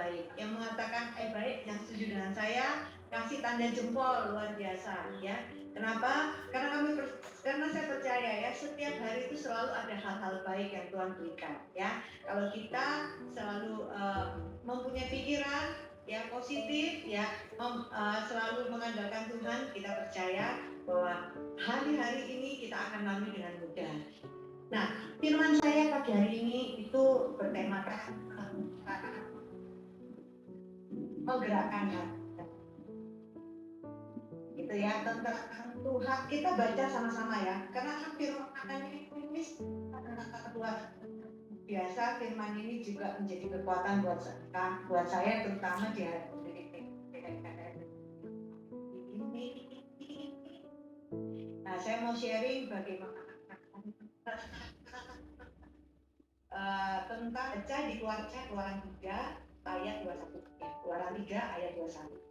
baik. Yang mengatakan baik, yang setuju dengan saya, kasih tanda jempol, luar biasa ya. Kenapa? Karena saya percaya ya, setiap hari itu selalu ada hal-hal baik yang Tuhan berikan ya. Kalau kita selalu mempunyai pikiran ya positif ya, selalu mengandalkan Tuhan, kita percaya bahwa hari-hari ini kita akan lalui dengan mudah. Nah, firman saya pagi hari ini itu bertemakan menggerakkan hati. Gitu ya, tentang Tuhan. Kita baca sama-sama ya, karena firman ini Tuhan biasa. Firman ini juga menjadi kekuatan buat saya, terutama di hari ini. Nah, saya mau sharing bagaimana tentang baca di Keluaran 3 ayat 21 ya. Keluaran 3 ayat 21.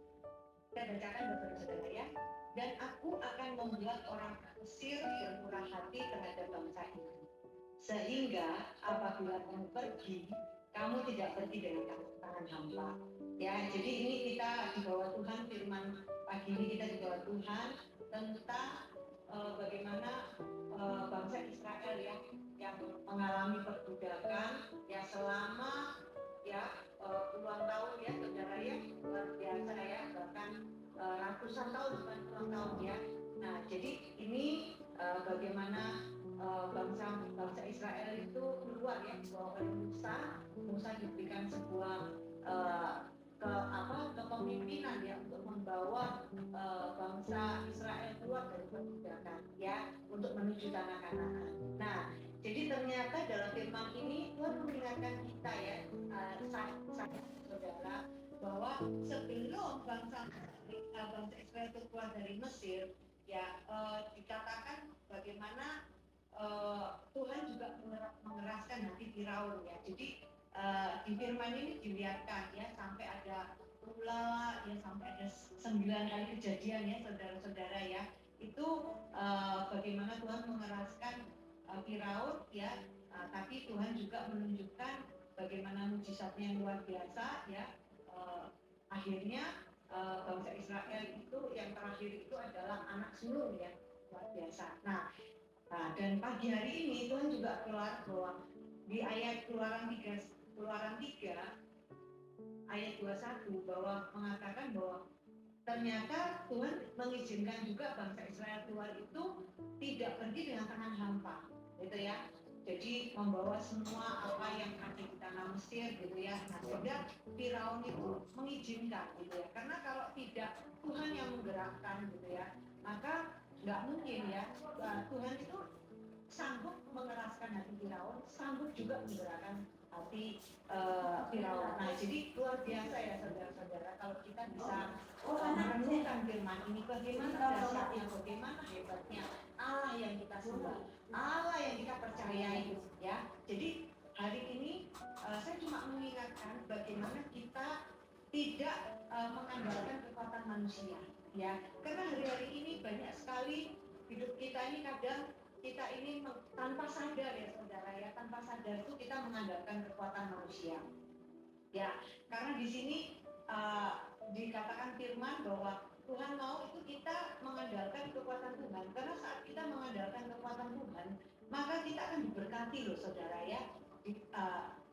Saya bacakan saudara-saudara ya. Dan aku akan membuat orang Mesir bermurah hati terhadap bangsa ini, sehingga apabila kamu pergi, kamu tidak pergi dengan tangan hampa. Ya, jadi ini kita di bawah Tuhan, firman pagi ini kita di bawah Tuhan tentang bagaimana bangsa Israel yang mengalami perbudakan ya selama ya puluhan tahun ya saudara ya, luar biasa ya, bahkan ratusan tahun bukan puluhan tahun ya. Nah, jadi ini bagaimana bangsa Israel itu keluar ya, bahwa Musa diberikan sebuah kepemimpinan ya untuk membawa bangsa Israel keluar dari perbudakan ya, untuk menuju tanah Kanaan. Nah, jadi ternyata dalam firman ini Tuhan mengingatkan kita ya, saudara, bahwa sebelum bangsa Israel itu keluar dari Mesir ya, dikatakan bagaimana Tuhan juga mengeraskan hati Firaun ya. Jadi di firman ini dilihatkan ya, sampai ada ulala ya, sampai ada 9 kali kejadian ya saudara-saudara ya. Itu bagaimana Tuhan mengeraskan Firaun ya, tapi Tuhan juga menunjukkan bagaimana mujizatnya yang luar biasa ya. Akhirnya bangsa Israel itu yang terakhir itu adalah anak sulung ya, luar biasa. Nah, dan pagi hari ini Tuhan juga keluar bahwa di ayat Keluaran 3 ayat 21 bahwa mengatakan bahwa ternyata Tuhan mengizinkan juga bangsa Israel keluar itu tidak pergi dengan tangan hampa, gitu ya. Jadi membawa semua apa yang ada di tanah Mesir, gitu ya. Nah, sehingga Firaun itu mengizinkan, gitu ya. Karena kalau tidak Tuhan yang menggerakkan, gitu ya, maka nggak mungkin ya. Tuhan itu sanggup mengeraskan hati Firaun, sanggup juga menggerakkan hati Firaun. Nah, jadi luar biasa ya saudara-saudara, kalau kita bisa merenungkan firman ini, bagaimana dahsyatnya, bagaimana hebatnya Allah yang kita sembah, Allah yang kita percayai ya. Jadi hari ini saya cuma mengingatkan bagaimana kita tidak mengandalkan kekuatan manusia ya, karena hari-hari ini banyak sekali hidup kita ini kadang kita ini tanpa sadar ya saudara ya, tanpa sadar itu kita mengandalkan kekuatan manusia ya. Karena di sini dikatakan firman bahwa Tuhan mau itu kita mengandalkan kekuatan Tuhan, karena saat kita mengandalkan kekuatan Tuhan maka kita akan diberkati loh saudara ya.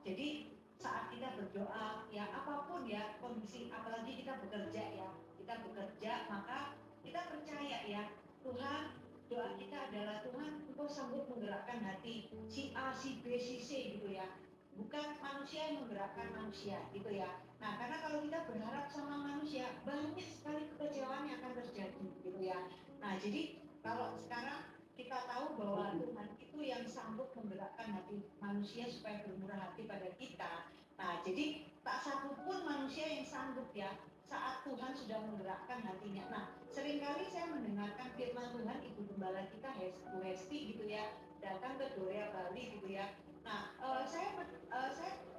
Jadi saat kita berdoa ya, apapun ya kondisi, apalagi kita bekerja maka kita percaya ya, Tuhan, doa kita adalah Tuhan, Engkau sanggup menggerakkan hati si A, si B, si C gitu ya, bukan manusia yang menggerakkan manusia gitu ya. Nah, karena kalau kita berharap sama manusia, banyak sekali kekecewaan yang akan terjadi gitu ya. Nah, jadi kalau sekarang kita tahu bahwa Tuhan itu yang sanggup menggerakkan hati manusia supaya bermurah hati pada kita. Nah, jadi tak satu pun manusia yang sanggup ya, saat Tuhan sudah menggerakkan hatinya. Nah, seringkali saya mendengarkan firman Tuhan, Ibu Gembala kita Bu Hesti gitu ya, datang ke Dorea Bali gitu ya. Nah, saya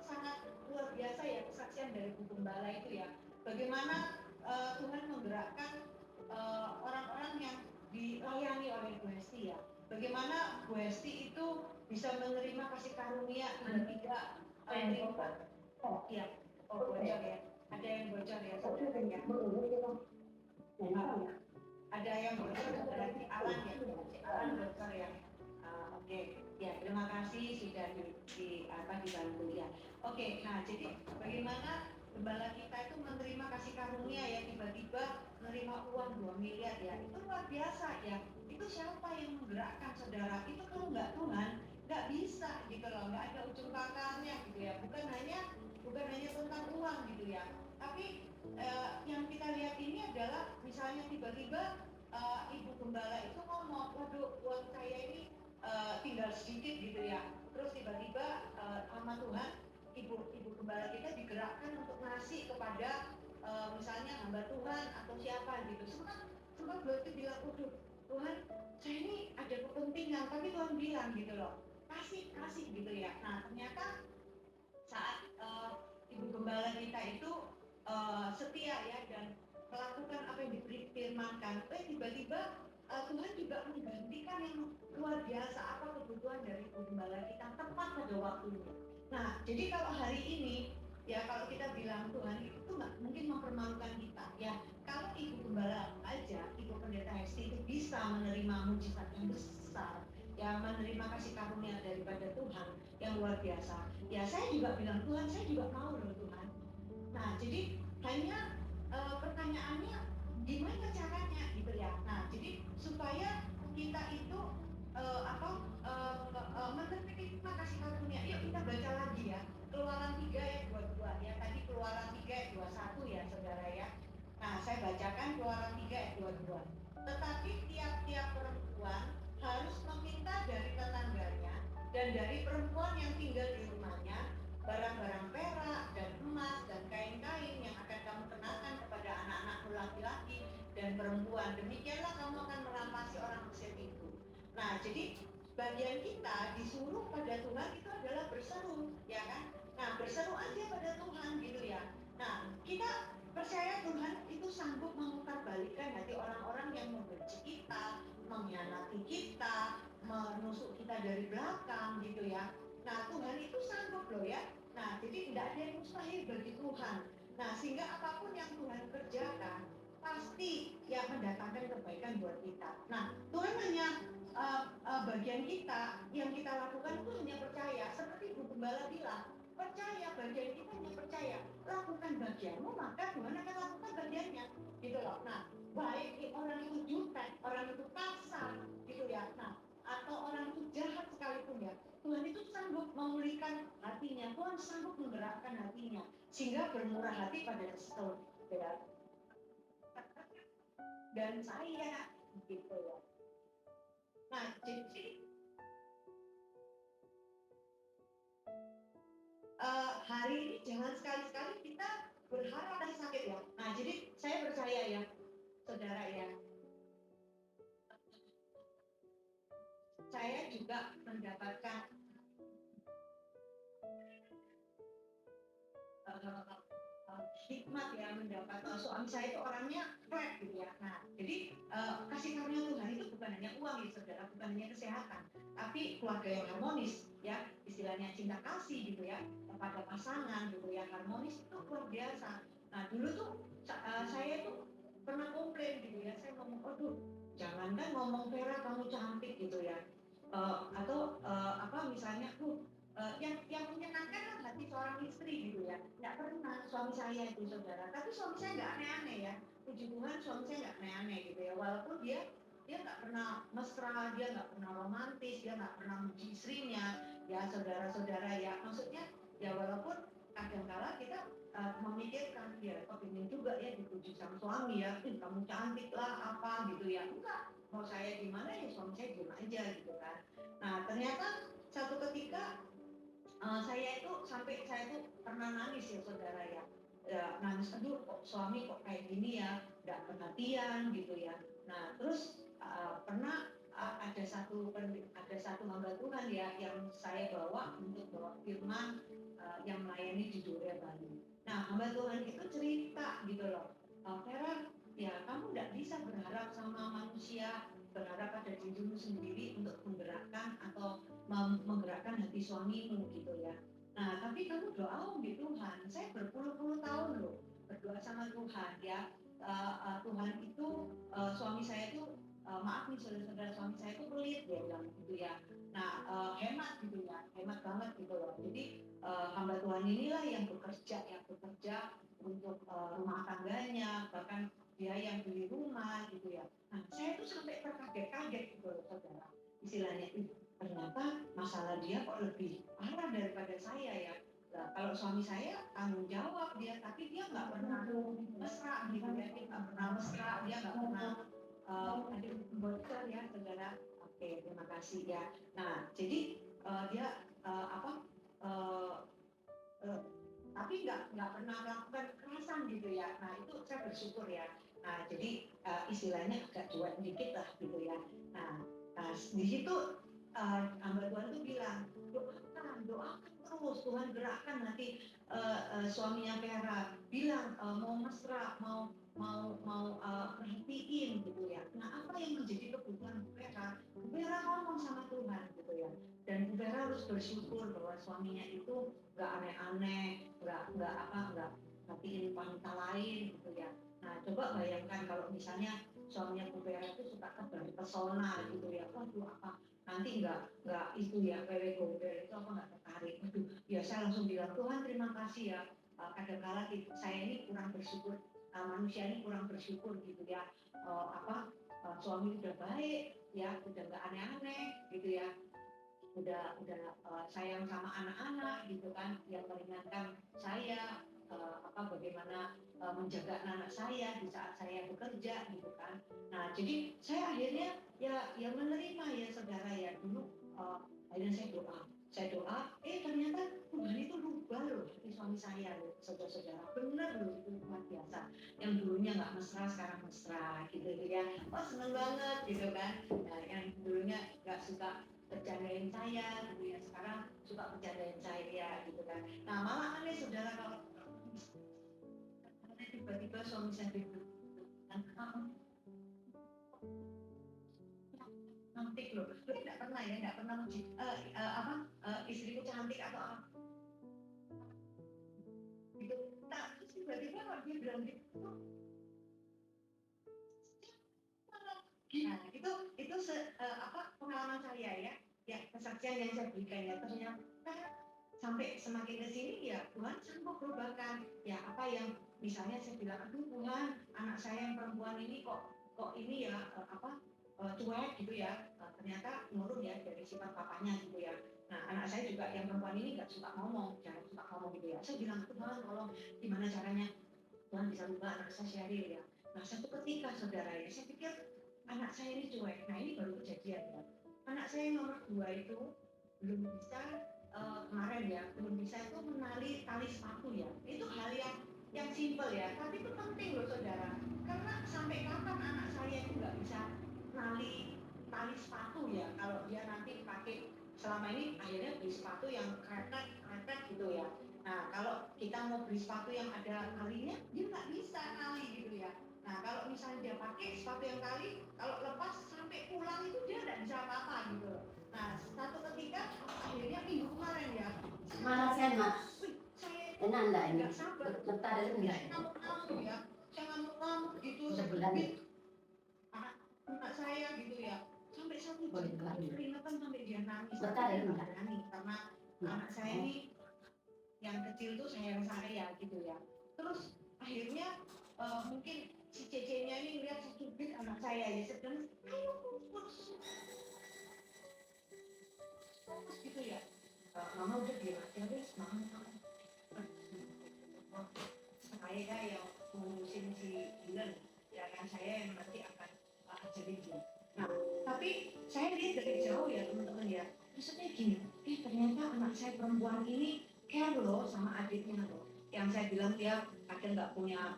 sangat luar biasa ya kesaksian dari Bu Gembala itu ya. Bagaimana Tuhan menggerakkan orang-orang yang dilayani oleh Bu Hesti ya. Bagaimana Bu Hesti itu bisa menerima kasih karunia tidak ya. Oh, bocor ya. Ada yang bocor ya, saudara ya. Ada yang bocor berarti Alan ya. Si Alan bocor ya. Oke. Ya, terima kasih sudah dibantu ya. Oke, nah jadi bagaimana gembala kita itu menerima kasih karunia ya, tiba-tiba menerima uang 2 miliar ya, itu luar biasa ya. Itu siapa yang menggerakkan saudara? Itu kalau nggak Tuhan, nggak bisa gitu loh, nggak ada ujung pangkalnya gitu ya. Bukan hanya tentang uang gitu ya, tapi yang kita lihat ini adalah misalnya tiba-tiba ibu gembala itu ngomong, waduh uang saya ini tinggal sedikit gitu ya. Terus tiba-tiba sama Tuhan, ibu gembala kita digerakkan untuk ngasih kepada misalnya hamba Tuhan atau siapa gitu. Sempat berarti bilang, waduh Tuhan, saya ini ada kepentingan, tapi Tuhan bilang gitu loh, kasih gitu ya. Nah ternyata saat ibu gembala kita itu setia ya dan melakukan apa yang difirmankan, tiba-tiba Tuhan juga menggantikan yang luar biasa apa kebutuhan dari ibu gembala kita tepat pada waktunya. Nah, jadi kalau hari ini ya kalau kita bilang Tuhan itu nggak mungkin mempermalukan kita ya. Kalau ibu gembala aja, ibu pendeta Hesti itu bisa menerima mujizat yang besar, yang menerima kasih karunia daripada Tuhan yang luar biasa. Ya saya juga bilang Tuhan, saya juga mau loh Tuhan. Nah, jadi hanya pertanyaannya gimana caranya gitu ya. Nah, jadi supaya kita itu menerima kasih karunia. Yuk kita baca lagi ya. Keluaran 3 ayat 22 ya. Tadi Keluaran 3 ayat 21 ya, Saudara ya. Nah, saya bacakan Keluaran 3 ayat 22. Tetapi tiap-tiap perempuan harus meminta dari tetangganya dan dari perempuan yang tinggal di rumahnya barang-barang perak dan emas dan kain-kain yang akan kamu kenakan kepada anak-anakmu laki-laki dan perempuan. Demikianlah kamu akan merampasi orang Mesir itu. Nah, jadi bagian kita disuruh pada Tuhan itu adalah berseru, ya kan? Nah, berseru aja pada Tuhan gitu ya. Nah, kita percaya Tuhan itu sanggup memutarbalikkan hati orang-orang yang membenci kita, mengkhianati kita, menusuk kita dari belakang gitu ya. Nah, Tuhan itu sanggup loh ya. Nah, jadi tidak ada yang mustahil bagi Tuhan. Nah, sehingga apapun yang Tuhan kerjakan pasti ya mendatangkan kebaikan buat kita. Nah, Tuhan hanya bagian kita yang kita lakukan itu hanya percaya. Seperti Ibu Gembala bilang, percaya, bagian kita hanya percaya. Lakukan bagianmu, maka Tuhan akan lakukan bagiannya. Gitu loh. Nah, baik orang itu jutek, orang itu kasar, gitu ya. Nah, atau orang itu jahat sekalipun ya, Tuhan itu sanggup memulihkan hatinya, Tuhan sanggup menggerakkan hatinya, sehingga bermurah hati pada saudara dan saya, gitu ya. Nah, jadi hari ini jangan sekali-sekali kita berharap dari sakit ya. Nah, jadi saya percaya ya, saudara ya, saya juga mendapatkan hikmat ya, mendapat suami saya itu orangnya flat gitu ya. Nah, jadi kasih karunia Tuhan itu bukan hanya uang ya saudara, bukan hanya kesehatan, tapi keluarga yang harmonis ya, istilahnya cinta kasih gitu ya, kepada pasangan gitu ya, harmonis itu luar biasa. Nah, dulu tuh saya tuh pernah komplain gitu ya, saya ngomong, aduh jangankan ngomong Vera kamu cantik gitu ya, atau apa misalnya yang menyenangkan kan hati seorang istri gitu ya. Nggak pernah suami saya itu saudara, tapi suami saya nggak aneh-aneh ya. Puji Tuhan suami saya nggak aneh-aneh gitu ya. Walaupun dia nggak pernah mesra, dia nggak pernah romantis, dia nggak pernah muji istrinya, ya saudara-saudara ya. Maksudnya ya walaupun kadang-kala kita memikirkan ya kepingin juga ya dipuji sama suami ya, kamu cantik lah apa gitu ya. Enggak, mau saya gimana ya suami saya diem aja gitu kan. Nah ternyata satu ketika saya itu pernah nangis ya saudara ya, nangis aduh kok suami kok kayak gini ya, nggak perhatian gitu ya. Nah terus pernah ada satu hamba Tuhan ya yang saya bawa untuk bawa firman yang melayani di Duria Bali. Nah hamba Tuhan itu cerita gitu loh, Vera ya kamu nggak bisa berharap sama manusia, berharap pada dirimu sendiri untuk menggerakkan atau menggerakkan hati suamimu gitu ya. Nah, tapi kamu doa di Tuhan. Saya berpuluh-puluh tahun loh berdoa sama Tuhan ya. Tuhan itu suami saya itu maaf nih saudara-saudara, suami saya itu pelit dia bilang gitu ya. Nah, hemat gitu ya, hemat banget gitu loh. Jadi hamba Tuhan inilah yang bekerja untuk rumah tangganya, bahkan dia yang beli rumah gitu ya. Nah, saya tuh sampai terkaget-kaget gitu loh saudara. Istilahnya itu ternyata masalah dia kok lebih parah daripada saya ya. Nah, kalau suami saya tanggung jawab dia, tapi dia nggak pernah mesra gitu ya, dia nggak pernah mesra, dia nggak pernah ada bocor ya saudara. Oke, terima kasih ya. Nah, jadi dia apa? Uh, tapi nggak pernah melakukan kekerasan gitu ya. Nah itu saya bersyukur ya. Nah jadi istilahnya agak cuek dikit lah gitu ya. Nah, di situ hamba Tuhan tuh bilang doakan terus, Tuhan gerakkan nanti suaminya Vera bilang mau mesra, mau perhatiin gitu ya. Nah apa yang menjadi kebutuhan Bu Vera? Bu Vera ngomong sama Tuhan gitu ya. Dan Bu Vera harus bersyukur bahwa suaminya itu nggak aneh-aneh, nggak hatiin wanita lain gitu ya. Nah coba bayangkan kalau misalnya suaminya Bu Vera itu suka pesona gitu ya, waduh apa nanti nggak itu ya wewe gombel itu apa nggak tertarik. Aduh ya saya langsung bilang Tuhan terima kasih ya. Kadang-kala saya ini kurang bersyukur, manusia ini kurang bersyukur gitu ya. Suami udah baik ya, udah nggak aneh-aneh gitu ya, udah sayang sama anak-anak gitu kan, yang meringankan saya bagaimana menjaga anak saya di saat saya bekerja gitu kan. Nah jadi saya akhirnya ya menerima ya saudara ya. Dulu akhirnya saya doa ternyata Tuhan itu rubah loh hati suami saya loh saudara-saudara, benar loh itu luar biasa. Yang dulunya nggak mesra sekarang mesra gitu ya. Wah seneng banget gitu kan. Nah, yang dulunya nggak suka bercandain saya gitu ya, sekarang suka bercandain saya gitu kan. Nah malah aneh saudara kalau tiba-tiba suami saya cantik loh, tidak pernah ya, tidak pernah muji istriku cantik atau apa gitu. Nah terus tiba-tiba kalau dia bilang gitu, nah itu pengalaman saya ya kesaksian yang saya berikan ya. Ternyata sampai semakin ke sini ya Tuhan sanggup berubahkan ya apa yang misalnya saya bilang aduh Tuhan anak saya yang perempuan ini kok ini ya cuek gitu ya. Ternyata nurun ya dari sifat papanya gitu ya. Nah anak saya juga yang perempuan ini nggak suka ngomong, jarang suka ngomong gitu ya. Saya bilang Tuhan tolong gimana caranya Tuhan bisa ubah anak saya Sheryl ya. Nah satu ketika saudara ya saya pikir anak saya ini cuek. Nah ini baru kejadian ya. Anak saya yang nomor 2 itu belum bisa kemarin ya, belum bisa itu menali tali sepatu ya. Itu hal yang simpel ya, tapi itu penting loh saudara. Karena sampai kapan anak saya itu nggak bisa menali tali sepatu ya, kalau dia nanti pakai selama ini akhirnya beli sepatu yang kretek gitu ya. Nah kalau kita mau beli sepatu yang ada talinya, dia nggak bisa nali gitu ya. Nah kalau misalnya dia pakai sepatu yang tali, kalau lepas sampai pulang itu dia nggak bisa apa-apa gitu. Nah satu ketika akhirnya minggu kemarin ya. Mana sih mak? Saya Enak enggak ini? nggak sabar. Bentar ya. Saya ngamuk ya. Saya ngamuk gitu. Sebulan. Anak saya gitu ya. Sampai 1 jam peringatan sampai dia nangis. Bentar ya. Nangis karena anak saya ini yang kecil tuh sayang saya gitu ya. Terus akhirnya mungkin si cecenya ini lihat sedikit anak saya ya sedang ayo fokus gitu ya. Mama udah bilang aja guys, mama saya yang ngurusin si Dylan ya kan, saya yang nanti akan ajarin dia. Nah tapi saya lihat dari jauh ya teman-teman ya, maksudnya gini, ternyata anak saya perempuan ini care loh sama adiknya loh. Yang saya bilang dia kadang nggak punya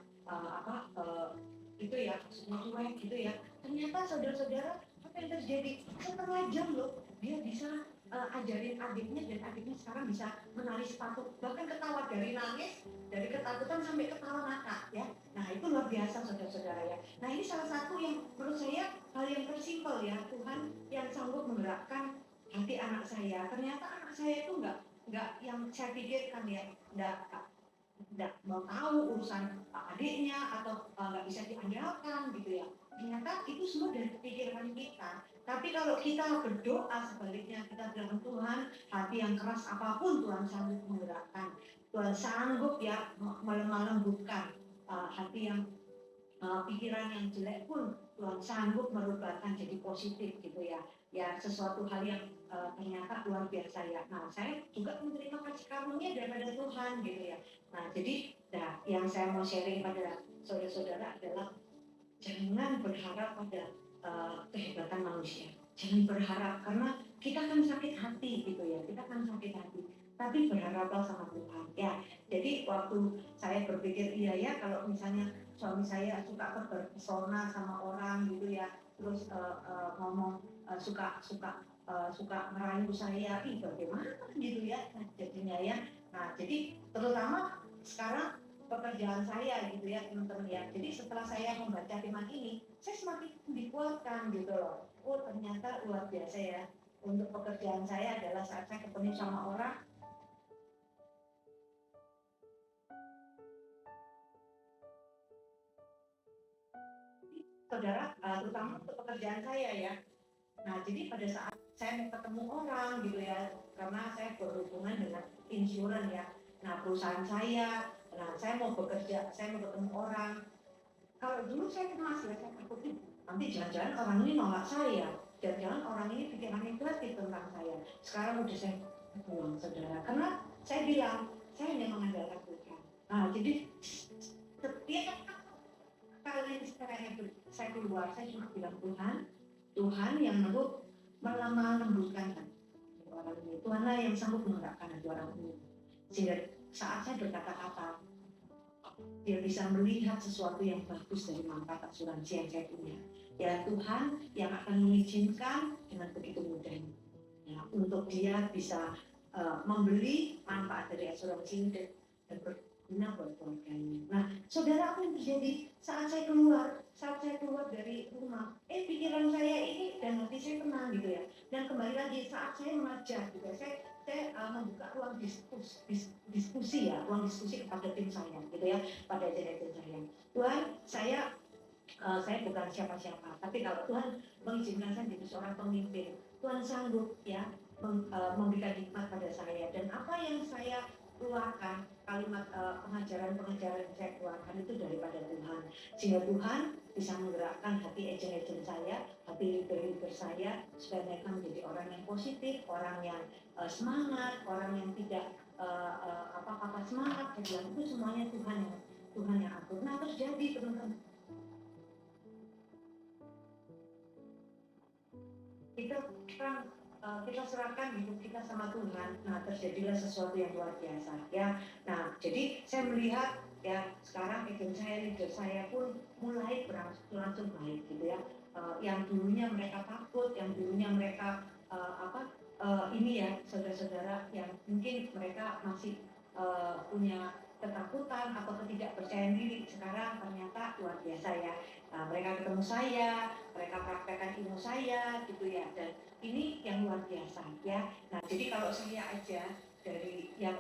itu ya, semua cuek gitu ya. Ternyata saudara-saudara apa yang terjadi, setengah jam loh dia bisa ajarin adiknya, dan adiknya sekarang bisa menari sepatu, bahkan ketawa dari nangis, dari ketakutan sampai ketawa ngakak ya. Nah itu luar biasa saudara-saudara ya. Nah ini salah satu yang menurut saya hal yang tersimpel ya, Tuhan yang sanggup menggerakkan hati anak saya. Ternyata anak saya itu nggak yang saya pikirkan ya, nggak mau tahu urusan adiknya atau nggak bisa diandalkan gitu ya. Ternyata itu semua dari pikiran kita. Tapi kalau kita berdoa sebaliknya, kita bilang Tuhan, hati yang keras apapun Tuhan sanggup menggerakkan. Tuhan sanggup ya melembutkan hati yang pikiran yang jelek pun Tuhan sanggup merubahkan jadi positif gitu ya. Ya sesuatu hal yang ternyata luar biasa ya. Nah saya juga menerima kasih karunia daripada Tuhan gitu ya. Nah jadi yang saya mau sharing pada saudara-saudara adalah jangan berharap pada kehebatan manusia. Jangan berharap karena kita kan sakit hati gitu ya. Kita kan sakit hati. Tapi berharaplah sama Tuhan ya. Jadi waktu saya berpikir iya ya kalau misalnya suami saya suka terpesona sama orang gitu ya, terus ngomong suka merayu saya, bagaimana gitu ya, nah, jadinya ya. Nah jadi terutama sekarang pekerjaan saya gitu ya teman-teman ya. Jadi setelah saya membaca firman ini, saya semakin dikuatkan gitu loh. Oh ternyata luar biasa ya. Untuk pekerjaan saya adalah saat saya ketemu sama orang, saudara, terutama untuk pekerjaan saya ya. Nah, jadi pada saat saya mau ketemu orang gitu ya, karena saya berhubungan dengan insurans ya. Nah, perusahaan saya, nah saya mau bekerja, saya mau ketemu orang. Kalau dulu saya cemas ya, saya takut nanti jangan-jangan orang ini nolak saya, jangan-jangan orang ini pikirannya negatif tentang saya. Sekarang udah saya buang saudara, karena saya bilang saya hanya mengandalkan Tuhan. Nah, jadi setiap kali saya keluar, saya cuma bilang Tuhan yang melembutkan hati orang ini. Tuhanlah yang sanggup menggerakkan hati orang ini. Sehingga saat saya berkata-kata, dia bisa melihat sesuatu yang bagus dari manfaat asuransi yang saya punya. Ya Tuhan yang akan mengizinkan dengan begitu mudahnya untuk dia bisa membeli manfaat dari asuransi ini dan berguna buat keluarganya. Nah, saudara, apa yang terjadi saat saya keluar dari rumah? Pikiran saya ini dan hati saya tenang gitu ya. Dan kembali lagi saat saya mengajar gitu ya, saya membuka ruang diskusi ya, ruang diskusi kepada tim saya gitu ya, pada agen-agen saya. Tuhan, saya bukan siapa-siapa, tapi kalau Tuhan mengizinkan saya jadi seorang pemimpin, Tuhan sanggup ya memberikan hikmat pada saya, dan apa yang saya keluarkan, kalimat pengajaran-pengajaran yang saya keluarkan itu daripada Tuhan, sehingga Tuhan bisa menggerakkan hati agen-agen saya, hati leader-leader saya, supaya mereka menjadi orang yang positif, orang yang semangat, orang yang tidak apa-apa semangat. Saya bilang itu semuanya Tuhan yang atur. Nah terjadi teman-teman, kita serahkan hidup kita sama Tuhan. Nah terjadilah sesuatu yang luar biasa ya. Nah jadi saya melihat ya sekarang leader saya pun mulai berangsur baik gitu ya. Yang dulunya mereka takut, yang dulunya mereka ini ya saudara-saudara, yang mungkin mereka masih punya ketakutan atau ketidakpercayaan diri, sekarang ternyata luar biasa ya. Mereka ketemu saya, mereka praktekkan ilmu saya gitu ya, dan ini yang luar biasa ya. Nah jadi kalau saya aja dari yang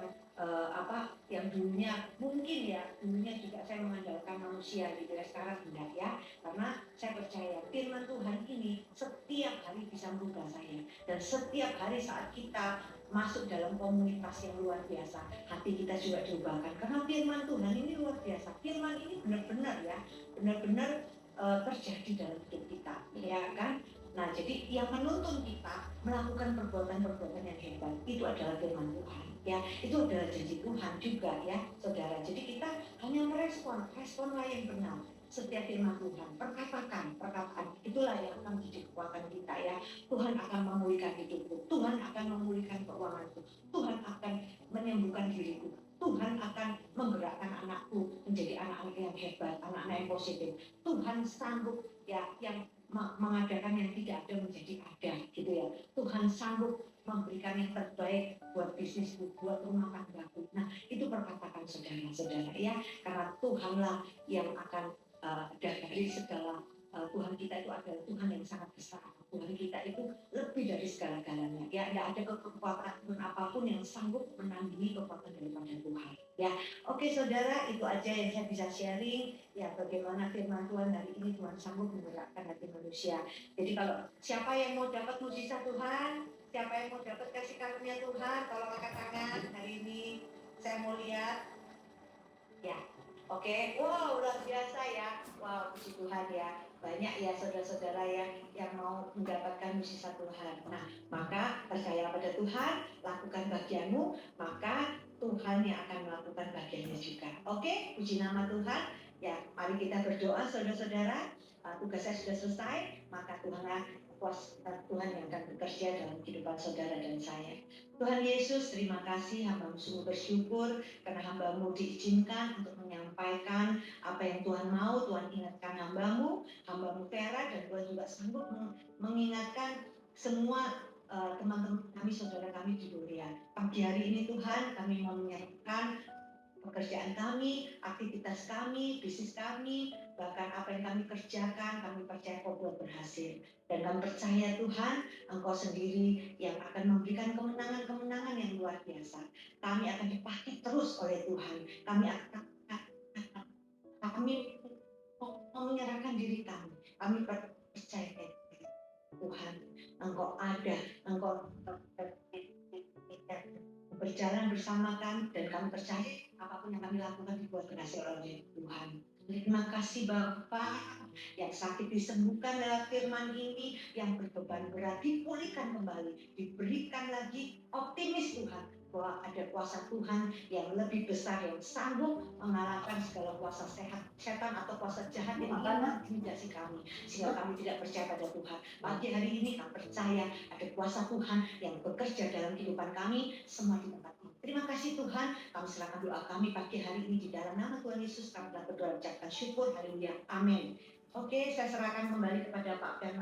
yang dulunya mungkin ya, dulunya juga saya mengandalkan manusia gitu ya, sekarang tidak ya, karena saya percaya firman Tuhan ini setiap hari bisa merubah saya, dan setiap hari saat kita masuk dalam komunitas yang luar biasa, hati kita juga diubahkan, karena firman Tuhan ini luar biasa. Firman ini benar-benar ya, benar-benar terjadi dalam hidup kita ya kan. Nah jadi yang menuntun kita melakukan perbuatan-perbuatan yang hebat itu adalah firman Tuhan ya, itu adalah janji Tuhan juga ya saudara. Jadi kita hanya responlah yang benar setiap firman Tuhan, perkataan itulah yang akan menjadi kekuatan kita ya. Tuhan akan memulihkan hidupku, Tuhan akan memulihkan keuanganku, Tuhan akan menyembuhkan diriku, Tuhan akan menggerakkan anakku menjadi anak-anak yang hebat, anak-anak yang positif. Tuhan sanggup ya yang mengadakan yang tidak ada menjadi ada gitu ya. Tuhan sanggup memberikan yang terbaik buat bisnisku, buat rumah tanggaku. Nah itu perkatakan saudara-saudara ya, karena Tuhanlah yang akan dari segala Tuhan kita itu adalah Tuhan yang sangat besar. Tuhan kita itu lebih dari segala-galanya. Ya, tidak ada kekuatan apapun yang sanggup menandingi kekuatan daripada Tuhan. Ya, oke saudara, itu aja yang saya bisa sharing. Ya, bagaimana firman Tuhan hari ini Tuhan sanggup menggerakkan hati manusia. Jadi kalau siapa yang mau dapat mujizat Tuhan, siapa yang mau dapat kasih karunia Tuhan, tolong angkat tangan hari ini. Saya mau lihat. Ya, oke. Wow, luar biasa ya. Wow, puji Tuhan ya. Banyak ya saudara-saudara yang mau mendapatkan mujizat Tuhan. Nah, maka percayalah pada Tuhan, lakukan bagianmu, maka Tuhan yang akan melakukan bagiannya juga. Oke, puji nama Tuhan. Ya, mari kita berdoa saudara-saudara. Tugas saya sudah selesai, maka Tuhan yang akan bekerja dalam kehidupan saudara dan saya. Tuhan Yesus, terima kasih, hamba-Mu sungguh bersyukur karena hamba-Mu diizinkan untuk menyampaikan apa yang Tuhan mau. Tuhan ingatkan hamba-Mu Vera, dan Tuhan juga sanggup mengingatkan semua teman-teman kami, saudara kami di Durian. Pagi hari ini Tuhan, kami mau menyerahkan pekerjaan kami, aktivitas kami, bisnis kami, bahkan apa yang kami kerjakan, kami percaya Kau buat berhasil. Dan kami percaya Tuhan, Engkau sendiri yang akan memberikan kemenangan-kemenangan yang luar biasa. Kami akan dipakai terus oleh Tuhan. Kami menyerahkan diri kami. Kami percaya Tuhan, Engkau ada, Engkau berjalan bersama kami, dan kami percaya apapun yang kami lakukan dibuat berhasil oleh Tuhan. Terima kasih Bapak, yang sakit disembuhkan lewat firman ini, yang berbeban berat dipulihkan kembali, diberikan lagi optimis Tuhan, bahwa ada kuasa Tuhan yang lebih besar, yang sanggup mengalahkan segala kuasa setan atau kuasa jahat yang ingin mengintimidasi kami, sehingga kami tidak percaya pada Tuhan. Pagi hari ini kami percaya ada kuasa Tuhan yang bekerja dalam kehidupan kami, semua di tempat ini. Terima kasih Tuhan, kami serahkan doa kami pagi hari ini di dalam nama Tuhan Yesus. Kami telah berdoa, ucapkan syukur, haleluya, amin. Oke, saya serahkan kembali kepada Pak Bernard.